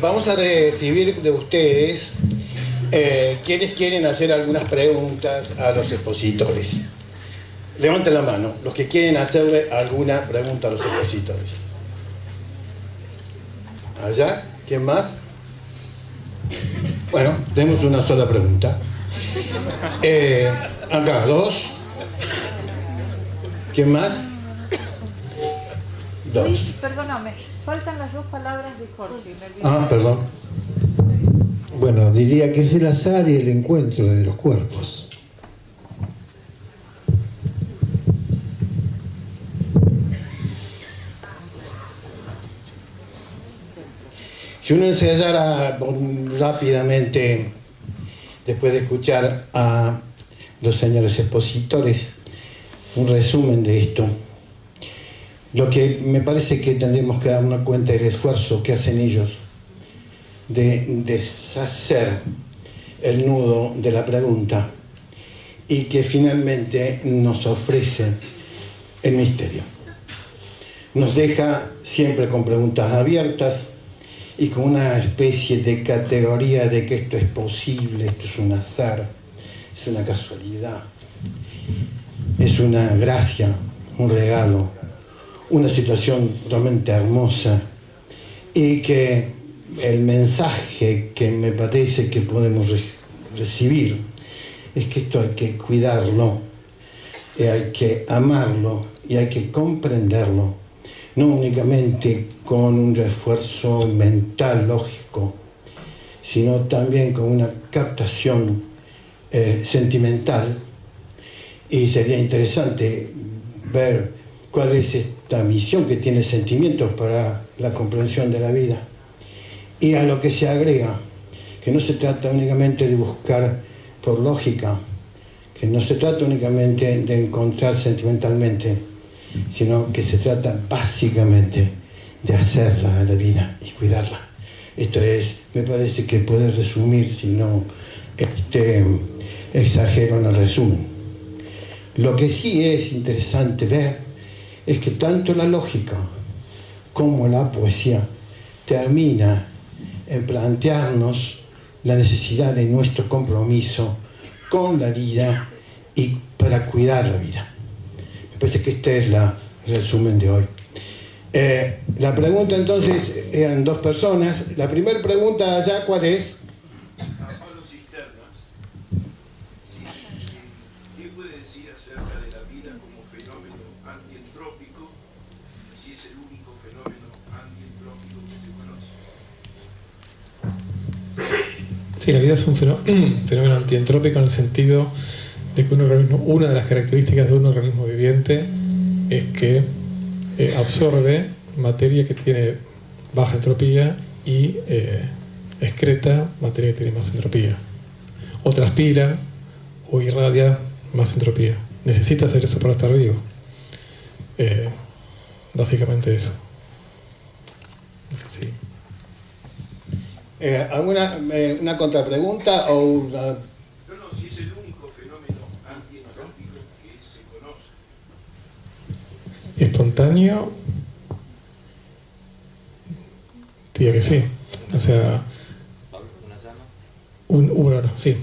vamos a recibir de ustedes quienes quieren hacer algunas preguntas a los expositores. Levanten la mano, los que quieren hacerle alguna pregunta a los expositores. ¿Allá? ¿Quién más? Bueno, tenemos una sola pregunta. Acá, dos. ¿Quién más? Dos. Luis, perdóname, faltan las dos palabras de Jorge. Perdón. Bueno, diría que es el azar y el encuentro de los cuerpos. Si uno ensayara rápidamente, después de escuchar a los señores expositores, un resumen de esto, lo que me parece que tendremos que darnos cuenta del esfuerzo que hacen ellos de deshacer el nudo de la pregunta y que finalmente nos ofrece el misterio. Nos deja siempre con preguntas abiertas y con una especie de categoría de que esto es posible, esto es un azar, es una casualidad, es una gracia, un regalo, una situación realmente hermosa, y que el mensaje que me parece que podemos recibir es que esto hay que cuidarlo, hay que amarlo y hay que comprenderlo, no únicamente con un refuerzo mental, lógico, sino también con una captación sentimental. Y sería interesante ver cuál es esta misión que tiene sentimientos para la comprensión de la vida. Y a lo que se agrega, que no se trata únicamente de buscar por lógica, que no se trata únicamente de encontrar sentimentalmente, sino que se trata básicamente de hacerla a la vida y cuidarla. Esto es, me parece que puede resumir, si no exagero en el resumen. Lo que sí es interesante ver es que tanto la lógica como la poesía termina en plantearnos la necesidad de nuestro compromiso con la vida y para cuidar la vida. Me parece que este es el resumen de hoy. La pregunta entonces eran dos personas. La primera pregunta allá, ¿cuál es? Pablo Cisterna, ¿qué puede decir acerca de la vida como fenómeno antientrópico, si es el único fenómeno antientrópico que se conoce? Sí, la vida es un fenómeno antientrópico en el sentido de que una de las características de un organismo viviente es que absorbe materia que tiene baja entropía y excreta materia que tiene más entropía. O transpira o irradia más entropía. Necesita hacer eso para estar vivo. Básicamente eso. Es así. ¿Alguna una contrapregunta o una... No, si es el único fenómeno antientrópico que se conoce. Espontáneo, diría que sí. O sea, ¿Una llama? bueno, sí.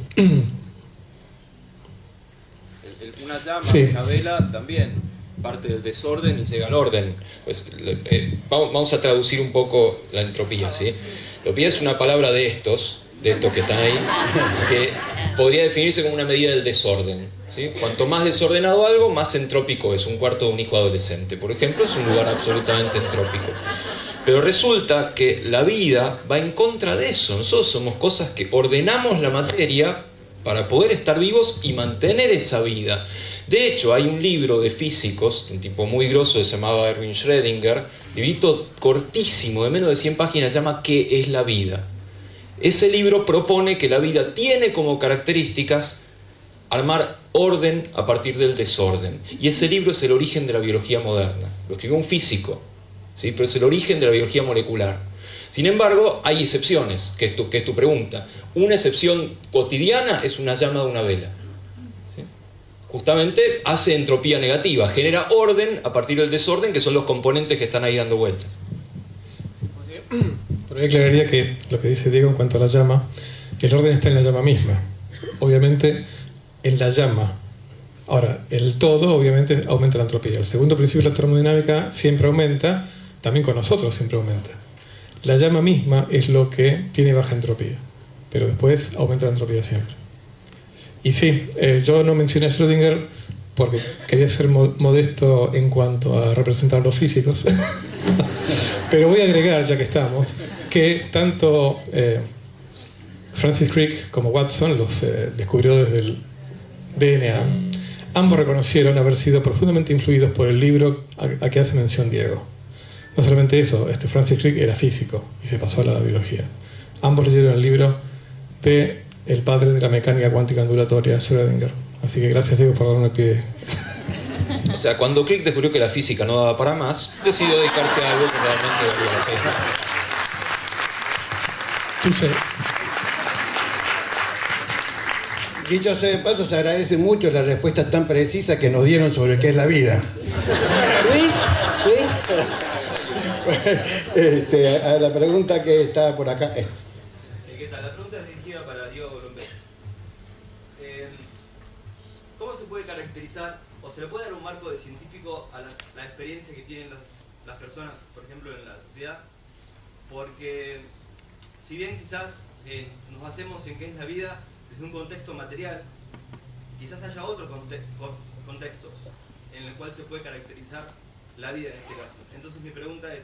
Una llama, Sí. una vela también parte del desorden y llega al orden. Pues, vamos a traducir un poco la entropía, ¿sí? Entropía es una palabra de estos que están ahí, que podría definirse como una medida del desorden, ¿sí? Cuanto más desordenado algo, más entrópico es. Un cuarto de un hijo adolescente, por ejemplo, es un lugar absolutamente entrópico. Pero resulta que la vida va en contra de eso. Nosotros somos cosas que ordenamos la materia para poder estar vivos y mantener esa vida. De hecho, hay un libro de físicos, un tipo muy grosso que se llamaba Erwin Schrödinger, librito cortísimo, de menos de 100 páginas, se llama ¿Qué es la vida? Ese libro propone que la vida tiene como características armar orden a partir del desorden. Y ese libro es el origen de la biología moderna. Lo escribió un físico, ¿sí? Pero es el origen de la biología molecular. Sin embargo, hay excepciones, que es tu pregunta. Una excepción cotidiana es una llama de una vela. ¿Sí? Justamente hace entropía negativa, genera orden a partir del desorden, que son los componentes que están ahí dando vueltas. Pero yo aclararía que lo que dice Diego en cuanto a la llama, el orden está en la llama misma. Obviamente, en la llama. Ahora, el todo, obviamente, aumenta la entropía. El segundo principio de la termodinámica siempre aumenta, también con nosotros siempre aumenta. La llama misma es lo que tiene baja entropía, pero después aumenta la entropía siempre. Y sí, yo no mencioné a Schrödinger porque quería ser modesto en cuanto a representar los físicos, pero voy a agregar, ya que estamos, que tanto Francis Crick como Watson, los descubridores del DNA, ambos reconocieron haber sido profundamente influidos por el libro a que hace mención Diego. No solamente eso, Francis Crick era físico y se pasó a la biología. Ambos leyeron el libro de el padre de la mecánica cuántica ondulatoria, Schrödinger. Así que gracias, Diego, por darme pie. O sea, cuando Crick descubrió que la física no daba para más, decidió dedicarse a algo que realmente valía la pena. Tú sé. Dicho sea de paso, se agradece mucho la respuesta tan precisa que nos dieron sobre qué es la vida. Luis. A la pregunta que está por acá. ¿Qué tal? La pregunta es dirigida para Diego López. ¿Cómo se puede caracterizar o se le puede dar un marco de científico a la experiencia que tienen las personas, por ejemplo, en la sociedad? Porque si bien quizás nos basemos en qué es la vida desde un contexto material, quizás haya otros contextos en el cual se puede caracterizar la vida en este caso. Entonces mi pregunta es,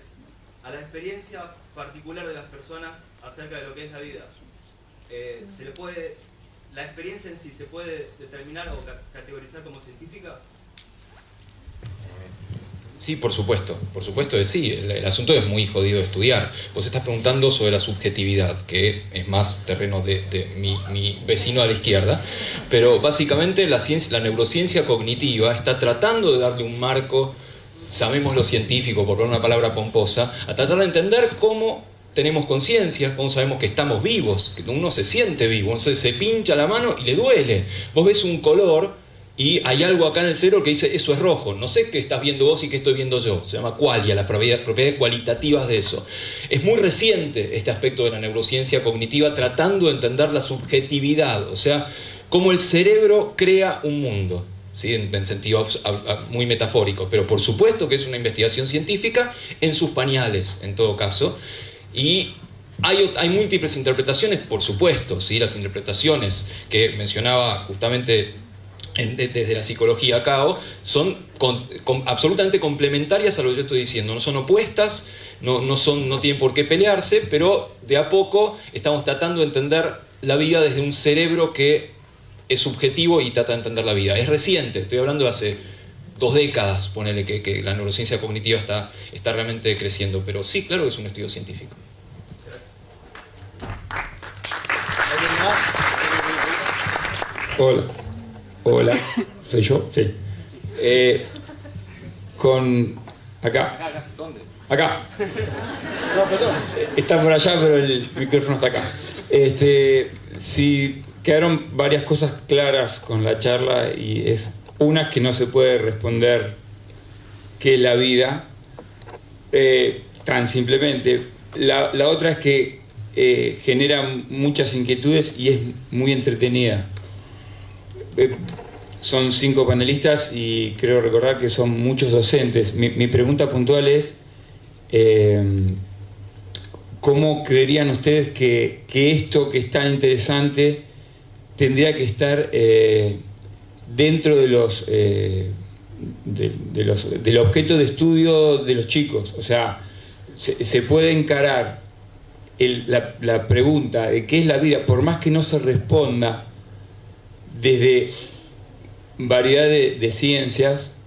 a la experiencia particular de las personas acerca de lo que es la vida, ¿la experiencia en sí se puede determinar o categorizar como científica? Sí, por supuesto que sí. El asunto es muy jodido de estudiar. Vos estás preguntando sobre la subjetividad, que es más terreno de mi vecino a la izquierda, pero básicamente la neurociencia cognitiva está tratando de darle un marco, llamémoslo científico, por poner una palabra pomposa, a tratar de entender cómo tenemos conciencia, cómo sabemos que estamos vivos, que uno se siente vivo, uno se pincha la mano y le duele. Vos ves un color y hay algo acá en el cerebro que dice, eso es rojo. No sé qué estás viendo vos y qué estoy viendo yo. Se llama qualia, las propiedades cualitativas de eso. Es muy reciente este aspecto de la neurociencia cognitiva tratando de entender la subjetividad, o sea, cómo el cerebro crea un mundo, ¿sí? En sentido muy metafórico, pero por supuesto que es una investigación científica en sus pañales, en todo caso. Y hay múltiples interpretaciones, por supuesto, ¿sí? Las interpretaciones que mencionaba justamente desde la psicología Cao son absolutamente complementarias a lo que yo estoy diciendo, no son opuestas, no tienen por qué pelearse, pero de a poco estamos tratando de entender la vida desde un cerebro que es subjetivo y trata de entender la vida. Es reciente, estoy hablando de hace 2 décadas, ponele que la neurociencia cognitiva está realmente creciendo, pero sí, claro que es un estudio científico. Hola, ¿soy yo? Sí. Acá. ¿Dónde? Acá. No, perdón. Está por allá, pero el micrófono está acá. Sí, quedaron varias cosas claras con la charla y es una que no se puede responder qué es la vida tan simplemente. La otra es que genera muchas inquietudes y es muy entretenida. Son 5 panelistas y creo recordar que son muchos docentes. Mi pregunta puntual es ¿cómo creerían ustedes que esto que es tan interesante tendría que estar dentro de del objeto de estudio de los chicos? O sea, se puede encarar la pregunta de qué es la vida, por más que no se responda desde variedad de ciencias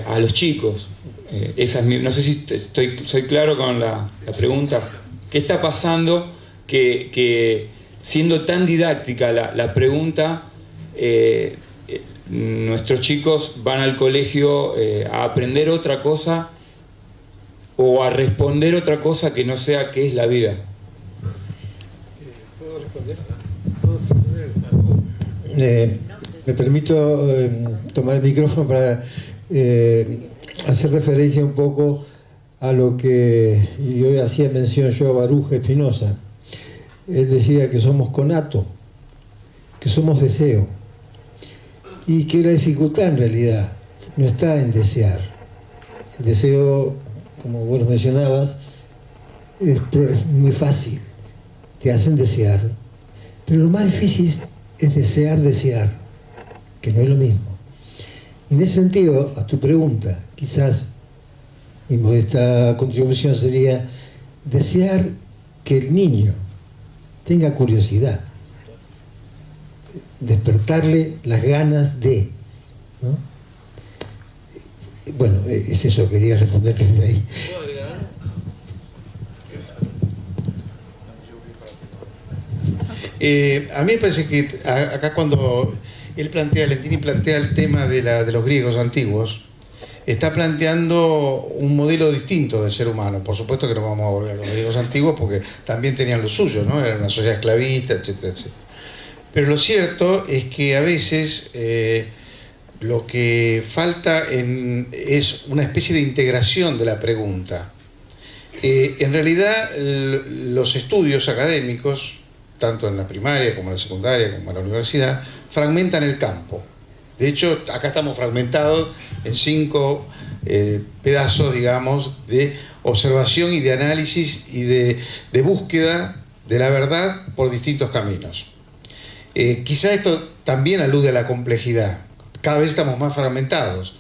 a los chicos. No sé si soy claro con la pregunta. ¿Qué está pasando que siendo tan didáctica la pregunta, nuestros chicos van al colegio a aprender otra cosa o a responder otra cosa que no sea qué es la vida? ¿Puedo responder? Me permito tomar el micrófono para hacer referencia un poco a lo que yo hacía mención yo a Baruch Espinosa. Él decía que somos conato, que somos deseo, y que la dificultad en realidad no está en desear. El deseo, como vos lo mencionabas, es muy fácil, te hacen desear, pero lo más difícil es desear, que no es lo mismo. En ese sentido, a tu pregunta, quizás mi modesta contribución sería desear que el niño tenga curiosidad, despertarle las ganas de, ¿no? Bueno, es eso, quería responderte desde ahí. A mí me parece que acá cuando Lentini plantea el tema de los griegos antiguos, está planteando un modelo distinto del ser humano. Por supuesto que no vamos a volver a los griegos antiguos porque también tenían lo suyo, ¿no? Era una sociedad esclavista, etcétera, etcétera. Pero lo cierto es que a veces lo que falta es una especie de integración de la pregunta. En realidad los estudios académicos, tanto en la primaria como en la secundaria como en la universidad, fragmentan el campo. De hecho, acá estamos fragmentados en 5 pedazos, digamos, de observación y de análisis y de búsqueda de la verdad por distintos caminos. Quizá esto también alude a la complejidad. Cada vez estamos más fragmentados,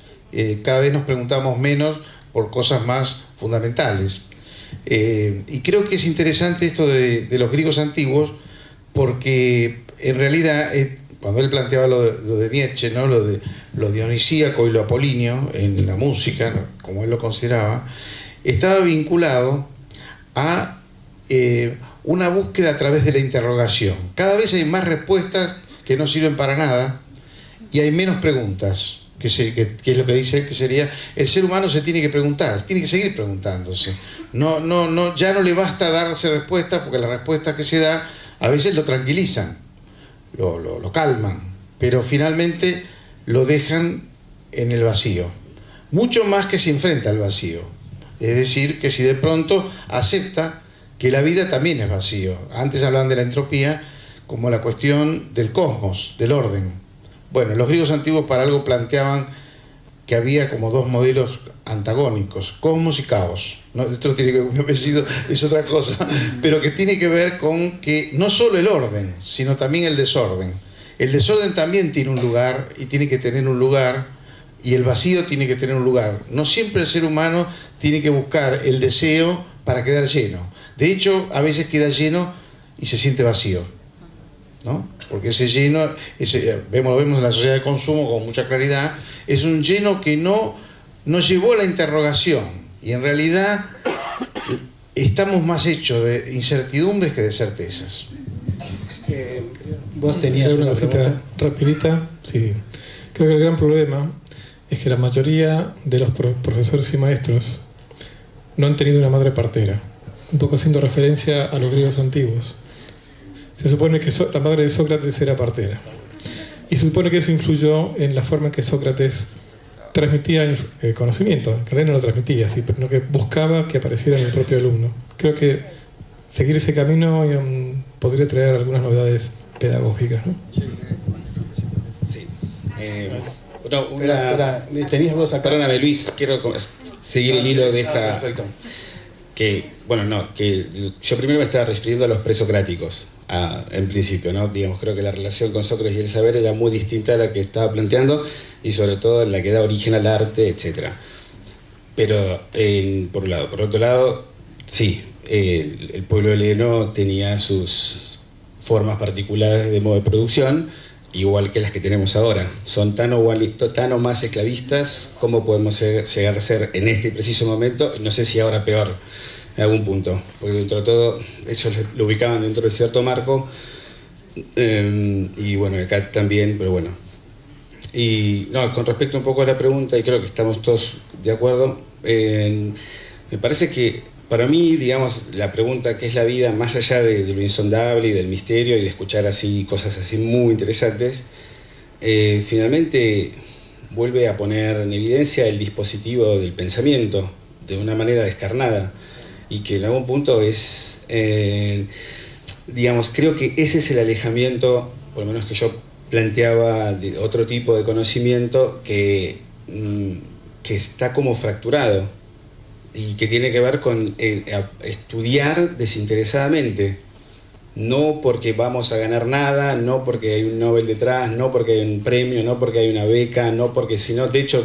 cada vez nos preguntamos menos por cosas más fundamentales. Y creo que es interesante esto de los griegos antiguos, porque en realidad, cuando él planteaba lo de Nietzsche, ¿no? lo dionisíaco y lo apolíneo en la música, ¿no? como él lo consideraba, estaba vinculado a una búsqueda a través de la interrogación. Cada vez hay más respuestas que no sirven para nada y hay menos preguntas, que es lo que dice, que sería, el ser humano se tiene que preguntar, tiene que seguir preguntándose. Ya no le basta darse respuestas, porque las respuestas que se da a veces lo tranquilizan, lo calman, pero finalmente lo dejan en el vacío. Mucho más que se enfrenta al vacío. Es decir, que si de pronto acepta que la vida también es vacío. Antes hablaban de la entropía como la cuestión del cosmos, del orden. Bueno, los griegos antiguos para algo planteaban que había como 2 modelos antagónicos, cosmos y caos. No, esto tiene que ver con mi apellido, es otra cosa, pero que tiene que ver con que no solo el orden, sino también el desorden. El desorden también tiene un lugar y tiene que tener un lugar, y el vacío tiene que tener un lugar. No siempre el ser humano tiene que buscar el deseo para quedar lleno. De hecho, a veces queda lleno y se siente vacío, ¿no? Porque ese lleno, lo vemos en la sociedad de consumo con mucha claridad, es un lleno que no llevó a la interrogación, y en realidad estamos más hechos de incertidumbres que de certezas. Vos tenías una cosita rapidita. Sí. Creo que el gran problema es que la mayoría de los profesores y maestros no han tenido una madre partera, un poco haciendo referencia a los griegos antiguos. Se supone que la madre de Sócrates era partera, y se supone que eso influyó en la forma en que Sócrates transmitía el conocimiento. En realidad no lo transmitía, sino que buscaba que apareciera en el propio alumno. Creo que seguir ese camino podría traer algunas novedades pedagógicas, ¿no? Sí. Tenías vos acá. Perdóname, Luis, quiero seguir el hilo de esta... Perfecto. Que yo primero me estaba refiriendo a los presocráticos, en principio, ¿no? Digamos, creo que la relación con Sócrates y el saber era muy distinta a la que estaba planteando, y sobre todo la que da origen al arte, etc. Pero, por un lado. Por otro lado, sí, el pueblo heleno tenía sus formas particulares de modo de producción, igual que las que tenemos ahora. Son tan o más esclavistas como podemos llegar a ser en este preciso momento, no sé si ahora peor en algún punto, porque dentro de todo ellos lo ubicaban dentro de cierto marco, y bueno, acá también, pero bueno. Y no, con respecto un poco a la pregunta, y creo que estamos todos de acuerdo, me parece que para mí, digamos, la pregunta ¿qué es la vida? Más allá de lo insondable y del misterio y de escuchar así cosas así muy interesantes, finalmente vuelve a poner en evidencia el dispositivo del pensamiento, de una manera descarnada, y que en algún punto es, digamos, creo que ese es el alejamiento, por lo menos que yo planteaba, de otro tipo de conocimiento que está como fracturado y que tiene que ver con estudiar desinteresadamente, no porque vamos a ganar nada, no porque hay un Nobel detrás, no porque hay un premio, no porque hay una beca, no porque si no, de hecho,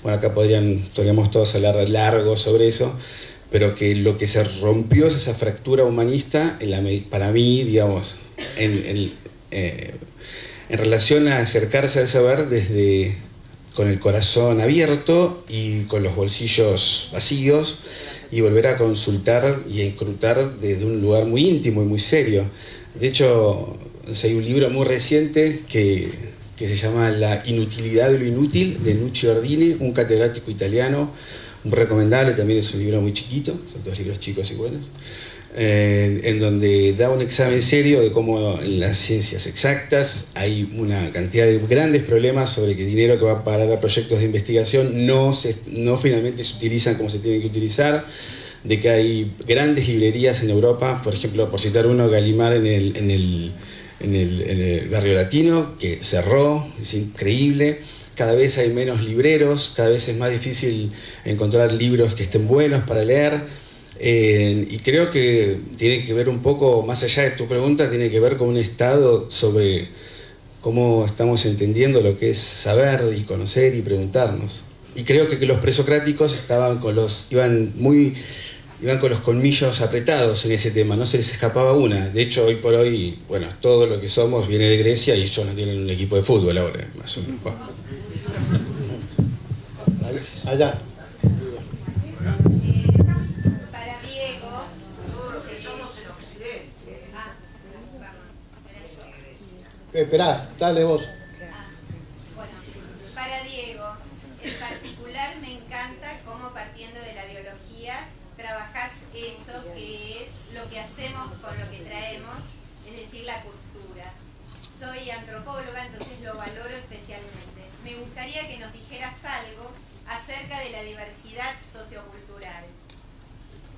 bueno, acá podríamos todos hablar largo sobre eso, pero que lo que se rompió es esa fractura humanista, para mí, digamos, en relación a acercarse al saber con el corazón abierto y con los bolsillos vacíos, y volver a consultar y a escrutar desde un lugar muy íntimo y muy serio. De hecho, hay un libro muy reciente que se llama La inutilidad de lo inútil, de Nuccio Ordini, un catedrático italiano, muy recomendable, también es un libro muy chiquito, son todos libros chicos y buenos, en donde da un examen serio de cómo en las ciencias exactas hay una cantidad de grandes problemas sobre que el dinero que va a parar a proyectos de investigación no finalmente se utilizan como se tienen que utilizar, de que hay grandes librerías en Europa, por ejemplo, por citar uno, Gallimard en el barrio latino, que cerró, es increíble. Cada vez hay menos libreros, cada vez es más difícil encontrar libros que estén buenos para leer. Y creo que tiene que ver un poco, más allá de tu pregunta, tiene que ver con un estado sobre cómo estamos entendiendo lo que es saber y conocer y preguntarnos. Y creo que los presocráticos iban con los colmillos apretados en ese tema, no se les escapaba una. De hecho, hoy por hoy, bueno, todo lo que somos viene de Grecia y ellos no tienen un equipo de fútbol ahora, más o menos. Allá. Esperá, dale vos. Bueno, para Diego, en particular me encanta cómo, partiendo de la biología, trabajás eso que es lo que hacemos con lo que traemos, es decir, la cultura. Soy antropóloga, entonces lo valoro especialmente. Me gustaría que nos dijeras algo acerca de la diversidad sociocultural.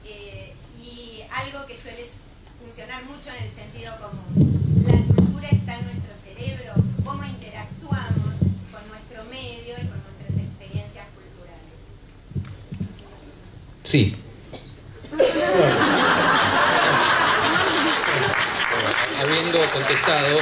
Y algo que suele funcionar mucho en el sentido común. La cultura está en nuestro cerebro, cómo interactuamos con nuestro medio y con nuestras experiencias culturales. Sí. Habiendo contestado,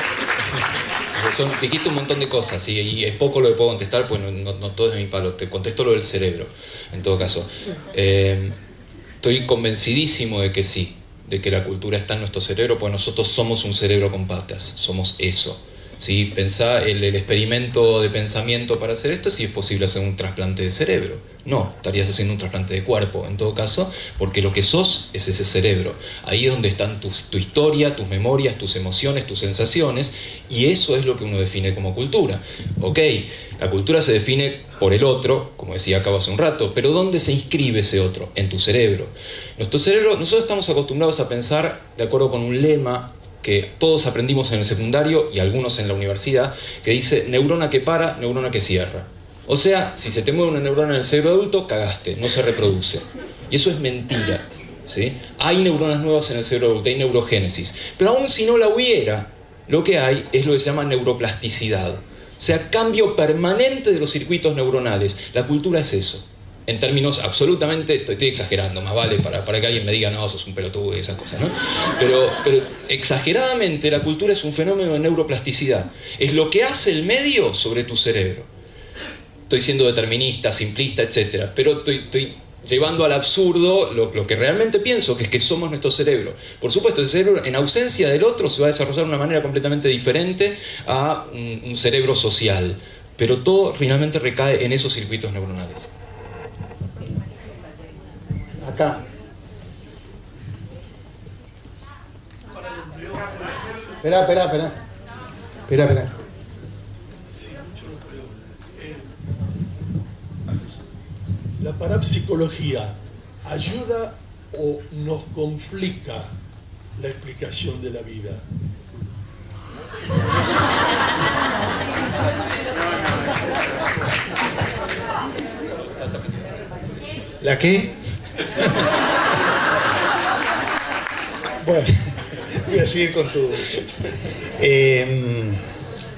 dijiste un montón de cosas y es poco lo que puedo contestar, pues no todo es de mi palo. Te contesto lo del cerebro, en todo caso. Estoy convencidísimo de que sí, de que la cultura está en nuestro cerebro, pues nosotros somos un cerebro con patas, somos eso. ¿Sí? Pensá el experimento de pensamiento para hacer esto, si es posible hacer un trasplante de cerebro. No, estarías haciendo un trasplante de cuerpo, en todo caso, porque lo que sos es ese cerebro. Ahí es donde están tu historia, tus memorias, tus emociones, tus sensaciones, y eso es lo que uno define como cultura. Ok, la cultura se define por el otro, como decía Cabo hace un rato, pero ¿dónde se inscribe ese otro? En tu cerebro. Nuestro cerebro, nosotros estamos acostumbrados a pensar de acuerdo con un lema que todos aprendimos en el secundario y algunos en la universidad, que dice neurona que para, neurona que cierra. O sea, si se te mueve una neurona en el cerebro adulto, cagaste, no se reproduce. Y eso es mentira, ¿sí? Hay neuronas nuevas en el cerebro adulto, hay neurogénesis. Pero aún si no la hubiera, lo que hay es lo que se llama neuroplasticidad. O sea, cambio permanente de los circuitos neuronales. La cultura es eso. En términos absolutamente, estoy exagerando, más vale para que alguien me diga, no, sos un pelotudo y esas cosas, ¿no? Pero exageradamente, la cultura es un fenómeno de neuroplasticidad. Es lo que hace el medio sobre tu cerebro. Estoy siendo determinista, simplista, etc. Pero estoy llevando al absurdo lo que realmente pienso, que es que somos nuestro cerebro. Por supuesto, el cerebro, en ausencia del otro, se va a desarrollar de una manera completamente diferente a un cerebro social. Pero todo finalmente recae en esos circuitos neuronales. Acá. Espera. Sí, yo lo creo. ¿La parapsicología ayuda o nos complica la explicación de la vida? ¿La qué? Bueno, voy a seguir con tu...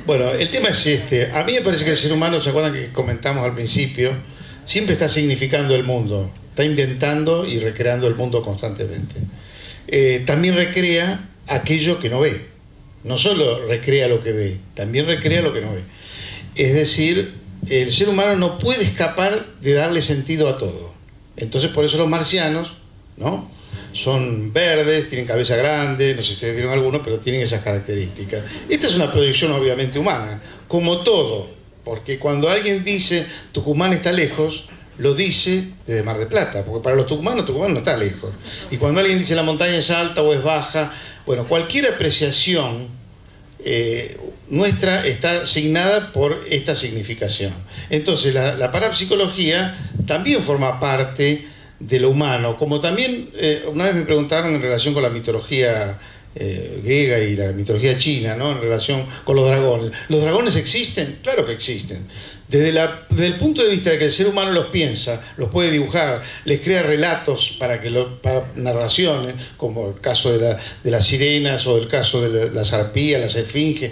bueno, el tema es este. A mí me parece que el ser humano, ¿se acuerdan que comentamos al principio? Siempre está significando el mundo, está inventando y recreando el mundo constantemente. También recrea aquello que no ve. No solo recrea lo que ve, también recrea lo que no ve. Es decir, el ser humano no puede escapar de darle sentido a todo. Entonces, por eso los marcianos, ¿no?, son verdes, tienen cabeza grande, no sé si ustedes vieron algunos, pero tienen esas características. Esta es una proyección obviamente humana, como todo, porque cuando alguien dice Tucumán está lejos, lo dice desde Mar del Plata, porque para los tucumanos, Tucumán no está lejos. Y cuando alguien dice la montaña es alta o es baja, bueno, cualquier apreciación nuestra está asignada por esta significación. Entonces la parapsicología también forma parte de lo humano, como también una vez me preguntaron en relación con la mitología griega y la mitología china, ¿no?, en relación con los dragones. ¿Los dragones existen? Claro que existen. Desde el punto de vista de que el ser humano los piensa, los puede dibujar, les crea relatos para narraciones, como el caso de las sirenas o el caso de las arpías, las esfinges,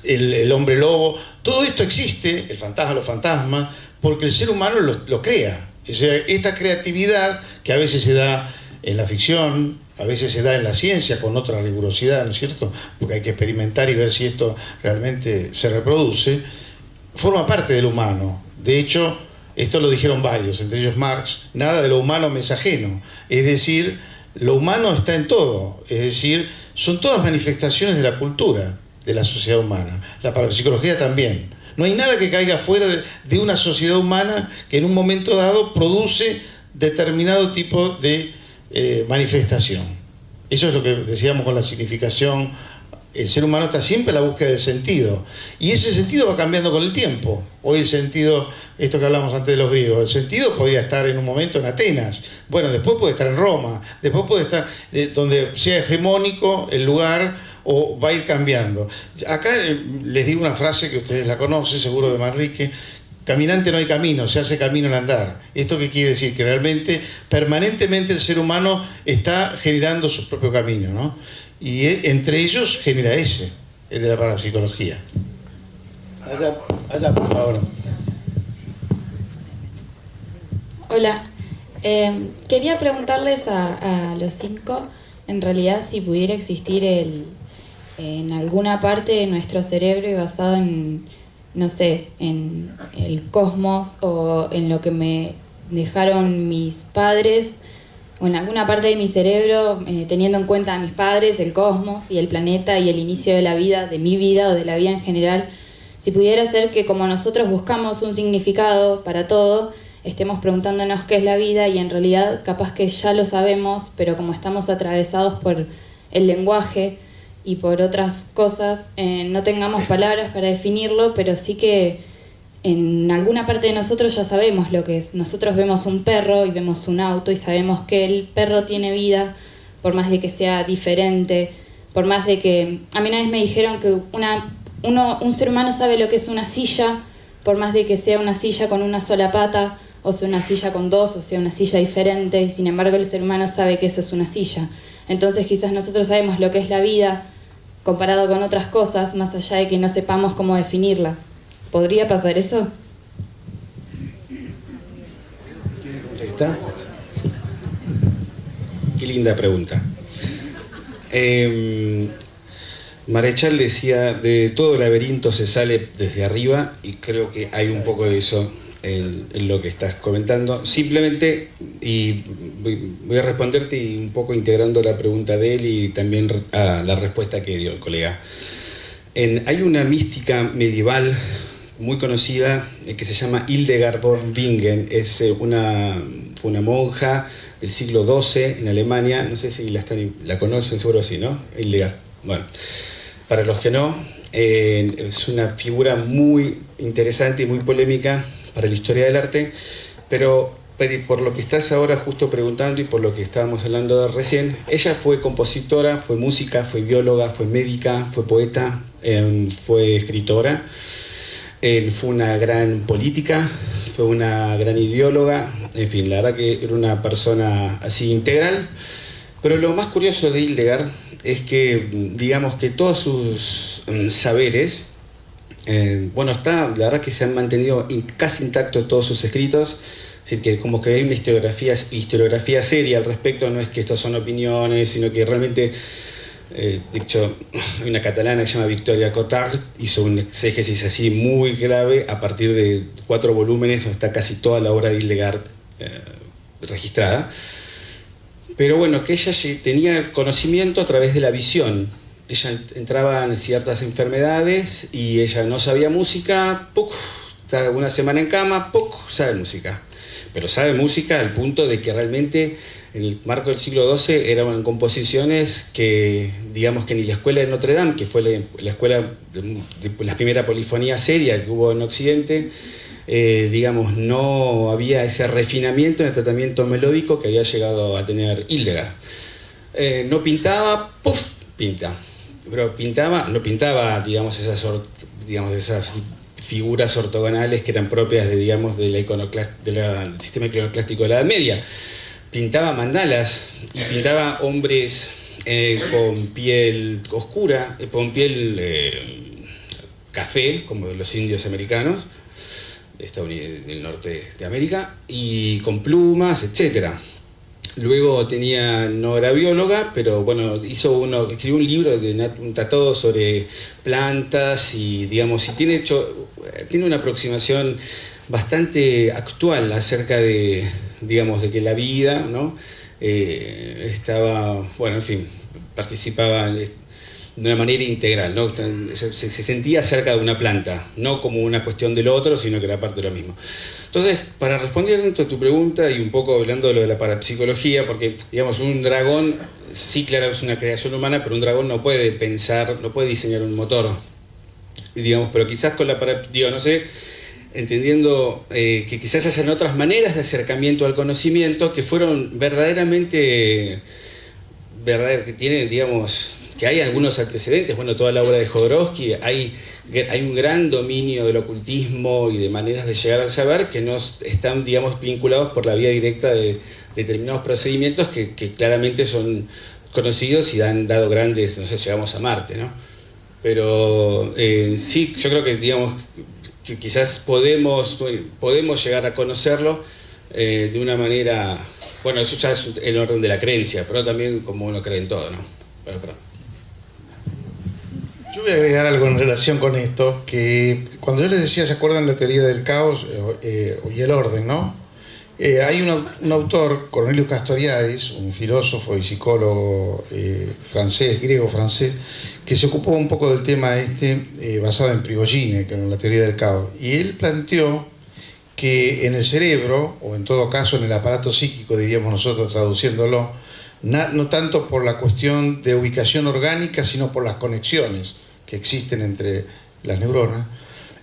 el hombre lobo, todo esto existe, el fantasma, los fantasmas, porque el ser humano lo crea. O sea, esta creatividad que a veces se da en la ficción, a veces se da en la ciencia con otra rigurosidad, ¿no es cierto?, porque hay que experimentar y ver si esto realmente se reproduce, forma parte del humano. De hecho, esto lo dijeron varios, entre ellos Marx: nada de lo humano me es ajeno. Es decir, lo humano está en todo, es decir, son todas manifestaciones de la cultura, de la sociedad humana. La parapsicología también. No hay nada que caiga fuera de una sociedad humana que en un momento dado produce determinado tipo de manifestación. Eso es lo que decíamos con la significación. El ser humano está siempre en la búsqueda del sentido. Y ese sentido va cambiando con el tiempo. Hoy el sentido, esto que hablamos antes de los griegos, el sentido podía estar en un momento en Atenas. Bueno, después puede estar en Roma. Después puede estar donde sea hegemónico el lugar, o va a ir cambiando. Acá les digo una frase que ustedes la conocen, seguro, de Manrique: caminante no hay camino, se hace camino al andar. ¿Esto qué quiere decir? Que realmente, permanentemente el ser humano está generando su propio camino, ¿no? Y entre ellos genera ese, el de la parapsicología. Allá, por favor. Hola. Quería preguntarles a los 5, en realidad, si pudiera existir en alguna parte de nuestro cerebro y basado en, no sé, en el cosmos o en lo que me dejaron mis padres, o en alguna parte de mi cerebro, teniendo en cuenta a mis padres, el cosmos y el planeta y el inicio de la vida, de mi vida o de la vida en general, si pudiera ser que como nosotros buscamos un significado para todo, estemos preguntándonos qué es la vida y en realidad capaz que ya lo sabemos, pero como estamos atravesados por el lenguaje y por otras cosas, no tengamos palabras para definirlo, pero sí que en alguna parte de nosotros ya sabemos lo que es. Nosotros vemos un perro y vemos un auto y sabemos que el perro tiene vida, por más de que sea diferente, por más de que... A mí una vez me dijeron que un ser humano sabe lo que es una silla, por más de que sea una silla con una sola pata, o sea una silla con dos, o sea una silla diferente, y sin embargo el ser humano sabe que eso es una silla. Entonces quizás nosotros sabemos lo que es la vida comparado con otras cosas, más allá de que no sepamos cómo definirla. ¿Podría pasar eso? ¿Está? Qué linda pregunta. Marechal decía, de todo laberinto se sale desde arriba, y creo que hay un poco de eso en lo que estás comentando. Simplemente, y voy a responderte y un poco integrando la pregunta de él y también a la respuesta que dio el colega. Hay una mística medieval muy conocida que se llama Hildegard von Bingen. Fue una monja del siglo XII en Alemania. No sé si la conocen, seguro sí, ¿no? Hildegard. Bueno, para los que no, es una figura muy interesante y muy polémica para la historia del arte, pero por lo que estás ahora justo preguntando y por lo que estábamos hablando recién, ella fue compositora, fue música, fue bióloga, fue médica, fue poeta, fue escritora, fue una gran política, fue una gran ideóloga, en fin, la verdad que era una persona así integral. Pero lo más curioso de Hildegard es que, digamos, que todos sus saberes, la verdad que se han mantenido casi intactos todos sus escritos. Es decir, que como que hay una historiografía seria al respecto, no es que estos son opiniones, sino que realmente, de hecho, hay una catalana que se llama Victoria Cotard, hizo un exégesis así muy grave a partir de 4 volúmenes, donde está casi toda la obra de Hildegard registrada. Pero bueno, que ella tenía conocimiento a través de la visión. Ella entraba en ciertas enfermedades y ella no sabía música, ¡puc! Está una semana en cama, ¡puc! Sabe música. Pero sabe música al punto de que realmente en el marco del siglo XII eran composiciones que, digamos, que ni la escuela de Notre Dame, que fue la escuela de la primera polifonía seria que hubo en Occidente, digamos, no había ese refinamiento en el tratamiento melódico que había llegado a tener Hildegard. No pintaba, ¡puf! Pinta. Pero no pintaba, digamos, esas figuras ortogonales que eran propias de, digamos, del sistema iconoclástico de la Edad Media. Pintaba mandalas y pintaba hombres con piel oscura, con piel café, como los indios americanos, del norte de América, y con plumas, etc. Luego no era bióloga, pero bueno, escribió un libro, un tratado sobre plantas y, digamos, y tiene una aproximación bastante actual acerca de, digamos, de que la vida, ¿no? Estaba, bueno, en fin, participaba de una manera integral, ¿no? Se sentía cerca de una planta, no como una cuestión del otro, sino que era parte de lo mismo. Entonces, para responder a tu pregunta y un poco hablando de lo de la parapsicología, porque, digamos, un dragón, sí, claro, es una creación humana, pero un dragón no puede pensar, no puede diseñar un motor, digamos, pero quizás con la entendiendo que quizás hacen otras maneras de acercamiento al conocimiento que fueron verdaderamente, que tienen, digamos, que hay algunos antecedentes. Bueno, toda la obra de Jodorowsky, hay un gran dominio del ocultismo y de maneras de llegar al saber que no están, digamos, vinculados por la vía directa de determinados procedimientos que claramente son conocidos y han dado grandes, no sé, llegamos a Marte, ¿no? Pero sí, yo creo que, digamos, que quizás podemos llegar a conocerlo de una manera, bueno, eso ya es el orden de la creencia, pero también como uno cree en todo, ¿no? Pero. Yo voy a agregar algo en relación con esto, que cuando yo les decía, ¿se acuerdan la teoría del caos y el orden, no? Hay un autor, Cornelius Castoriadis, un filósofo y psicólogo griego-francés, que se ocupó un poco del tema basado en Prigogine, que en la teoría del caos. Y él planteó que en el cerebro, o en todo caso en el aparato psíquico, diríamos nosotros traduciéndolo, no tanto por la cuestión de ubicación orgánica, sino por las conexiones que existen entre las neuronas,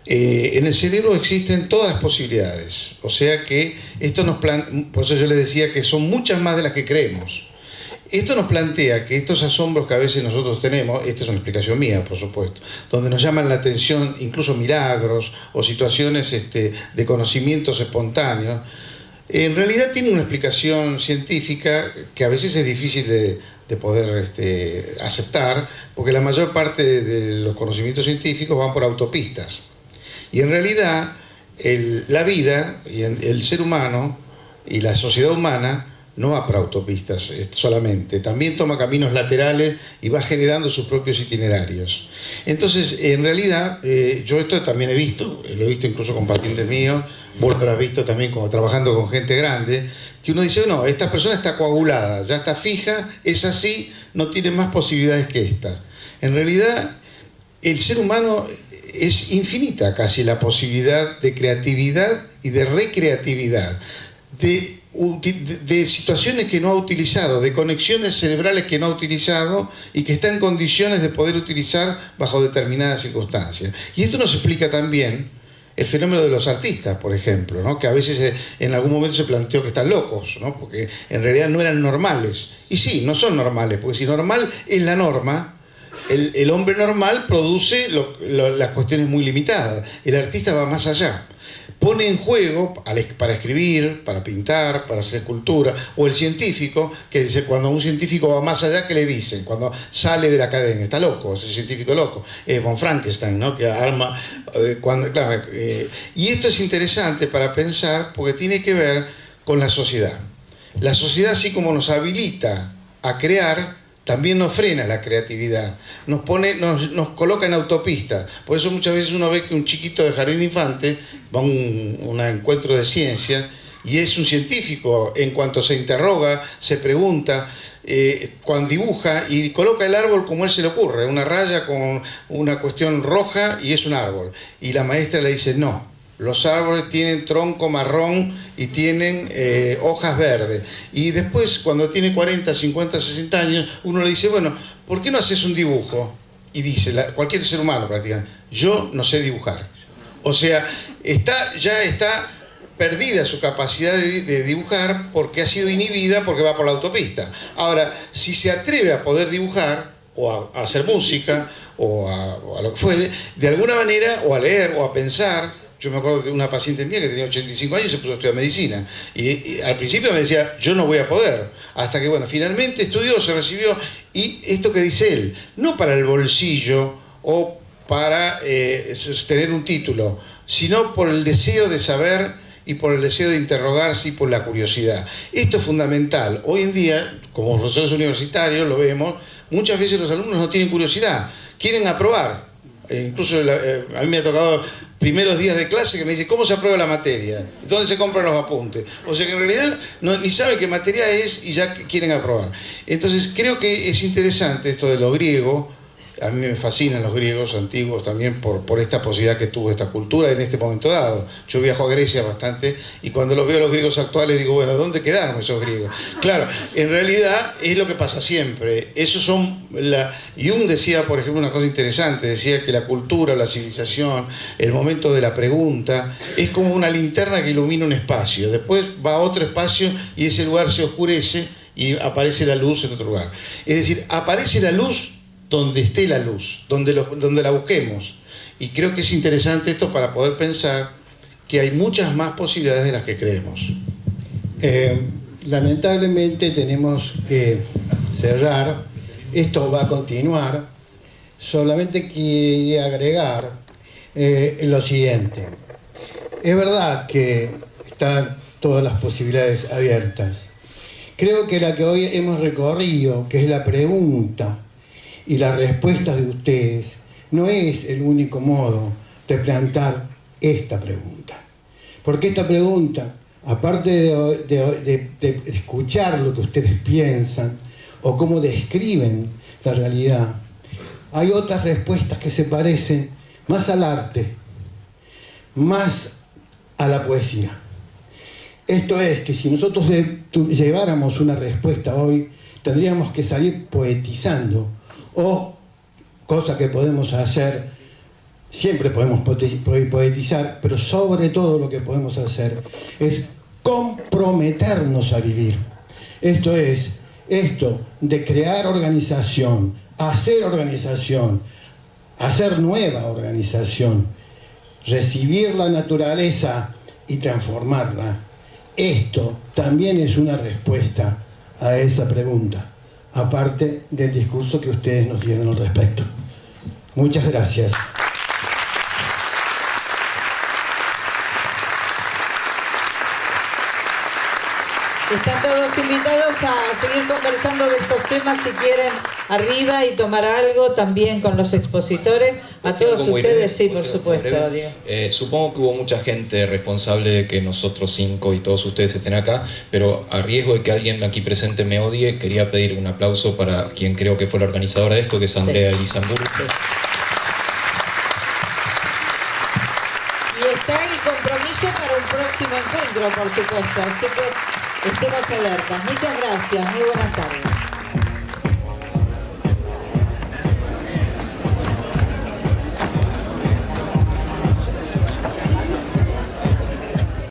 en el cerebro existen todas las posibilidades. O sea que por eso yo les decía que son muchas más de las que creemos. Esto nos plantea que estos asombros que a veces nosotros tenemos, esta es una explicación mía, por supuesto, donde nos llaman la atención incluso milagros o situaciones de conocimientos espontáneos, en realidad tiene una explicación científica que a veces es difícil de poder aceptar, porque la mayor parte de los conocimientos científicos van por autopistas. Y en realidad la vida y el ser humano y la sociedad humana no va por autopistas solamente, también toma caminos laterales y va generando sus propios itinerarios. Entonces, en realidad, yo esto también lo he visto incluso con pacientes míos, vos lo habrás visto también como trabajando con gente grande, que uno dice, no, esta persona está coagulada, ya está fija, es así, no tiene más posibilidades que esta. En realidad, el ser humano es infinita casi la posibilidad de creatividad y de recreatividad, de situaciones que no ha utilizado, de conexiones cerebrales que no ha utilizado y que está en condiciones de poder utilizar bajo determinadas circunstancias. Y esto nos explica también el fenómeno de los artistas, por ejemplo, ¿no? Que a veces en algún momento se planteó que están locos, ¿no? Porque en realidad no eran normales. Y sí, no son normales, porque si normal es la norma, el hombre normal produce las cuestiones muy limitadas. El artista va más allá. pone en juego para escribir, para pintar, para hacer escultura, o el científico, que dice, cuando un científico va más allá, ¿qué le dicen? Cuando sale de la academia, está loco, ese científico loco, von Frankenstein, ¿no? Que arma, y esto es interesante para pensar, porque tiene que ver con la sociedad. La sociedad, así como nos habilita a crear, también nos frena la creatividad, nos coloca en autopista. Por eso muchas veces uno ve que un chiquito de jardín de infantes va a un encuentro de ciencia y es un científico en cuanto se interroga, se pregunta, cuando dibuja y coloca el árbol como él se le ocurre, una raya con una cuestión roja y es un árbol. Y la maestra le dice, no, los árboles tienen tronco marrón y tienen hojas verdes. Y después, cuando tiene 40, 50, 60 años, uno le dice, bueno, ¿por qué no haces un dibujo? Y dice, cualquier ser humano prácticamente, yo no sé dibujar. O sea, ya está perdida su capacidad de dibujar porque ha sido inhibida porque va por la autopista. Ahora, si se atreve a poder dibujar, o a hacer música, o a lo que fuere, de alguna manera, o a leer, o a pensar. Yo me acuerdo de una paciente mía que tenía 85 años y se puso a estudiar medicina. Y al principio me decía, yo no voy a poder. Hasta que, bueno, finalmente estudió, se recibió. Y esto que dice él, no para el bolsillo o para tener un título, sino por el deseo de saber y por el deseo de interrogarse y por la curiosidad. Esto es fundamental. Hoy en día, como profesores universitarios lo vemos, muchas veces los alumnos no tienen curiosidad, quieren aprobar. Incluso a mí me ha tocado primeros días de clase que me dice, ¿cómo se aprueba la materia? ¿Dónde se compran los apuntes? O sea que en realidad ni saben qué materia es y ya quieren aprobar. Entonces creo que es interesante esto de lo griego. A mí me fascinan los griegos antiguos también por esta posibilidad que tuvo esta cultura en este momento dado. Yo viajo a Grecia bastante y cuando los veo a los griegos actuales digo, bueno, ¿dónde quedaron esos griegos? Claro, en realidad es lo que pasa siempre. Esos son Jung decía, por ejemplo, una cosa interesante, decía que la cultura, la civilización, el momento de la pregunta, es como una linterna que ilumina un espacio. Después va a otro espacio y ese lugar se oscurece y aparece la luz en otro lugar. Es decir, aparece la luz donde esté la luz, donde la busquemos. Y creo que es interesante esto para poder pensar que hay muchas más posibilidades de las que creemos. Lamentablemente tenemos que cerrar, esto va a continuar, solamente quería agregar lo siguiente. Es verdad que están todas las posibilidades abiertas. Creo que la que hoy hemos recorrido, que es la pregunta, y la respuesta de ustedes no es el único modo de plantear esta pregunta. Porque esta pregunta, aparte de escuchar lo que ustedes piensan o cómo describen la realidad, hay otras respuestas que se parecen más al arte, más a la poesía. Esto es que si nosotros lleváramos una respuesta hoy, tendríamos que salir poetizando, o, cosa que podemos hacer, siempre podemos poetizar, pero sobre todo lo que podemos hacer es comprometernos a vivir. Esto es, esto de crear organización, hacer nueva organización, recibir la naturaleza y transformarla. Esto también es una respuesta a esa pregunta, aparte del discurso que ustedes nos dieron al respecto. Muchas gracias. Están todos invitados a seguir conversando de estos temas si quieren arriba y tomar algo también con los expositores. A todos ustedes, sí, por supuesto. Supongo que hubo mucha gente responsable de que nosotros 5 y todos ustedes estén acá, pero a riesgo de que alguien aquí presente me odie, quería pedir un aplauso para quien creo que fue la organizadora de esto, que es Andrea Elizamburu. Y está el compromiso para un próximo encuentro, por supuesto. Así que estemos alertas. Muchas gracias. Muy buenas tardes.